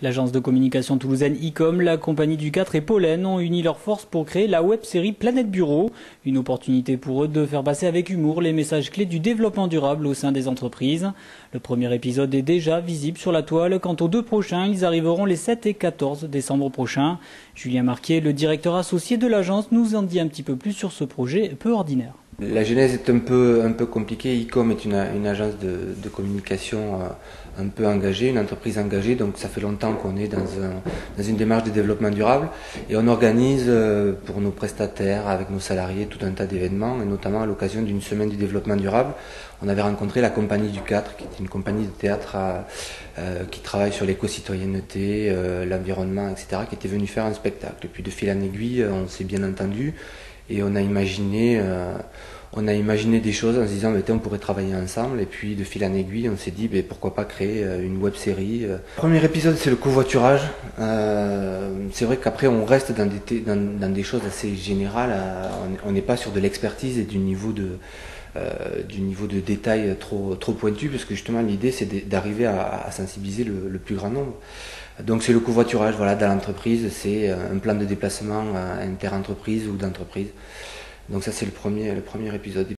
L'agence de communication toulousaine ICOM, la compagnie du 4 et Pollen ont uni leurs forces pour créer la web-série Planète Bureau. Une opportunité pour eux de faire passer avec humour les messages clés du développement durable au sein des entreprises. Le premier épisode est déjà visible sur la toile. Quant aux deux prochains, ils arriveront les 7 et 14 décembre prochains. Julien Marquier, le directeur associé de l'agence, nous en dit un petit peu plus sur ce projet peu ordinaire. La genèse est un peu compliquée. ICOM est une agence de communication un peu engagée, une entreprise engagée, donc ça fait longtemps qu'on est dans une démarche de développement durable et on organise pour nos prestataires, avec nos salariés, tout un tas d'événements et notamment à l'occasion d'une semaine du développement durable. On avait rencontré la compagnie du 4, qui est une compagnie de théâtre qui travaille sur l'éco-citoyenneté, l'environnement, etc., qui était venue faire un spectacle. Et puis de fil en aiguille, on s'est bien entendu. Et on a imaginé des choses en se disant on pourrait travailler ensemble, et puis de fil en aiguille on s'est dit pourquoi pas créer une web série. Le premier épisode c'est le covoiturage. C'est vrai qu'après on reste dans des choses assez générales, on n'est pas sur de l'expertise et du niveau de détail trop pointu, parce que justement l'idée c'est d'arriver à sensibiliser le plus grand nombre. Donc c'est le covoiturage, voilà, dans l'entreprise, c'est un plan de déplacement inter-entreprise ou d'entreprise. Donc ça c'est le premier épisode.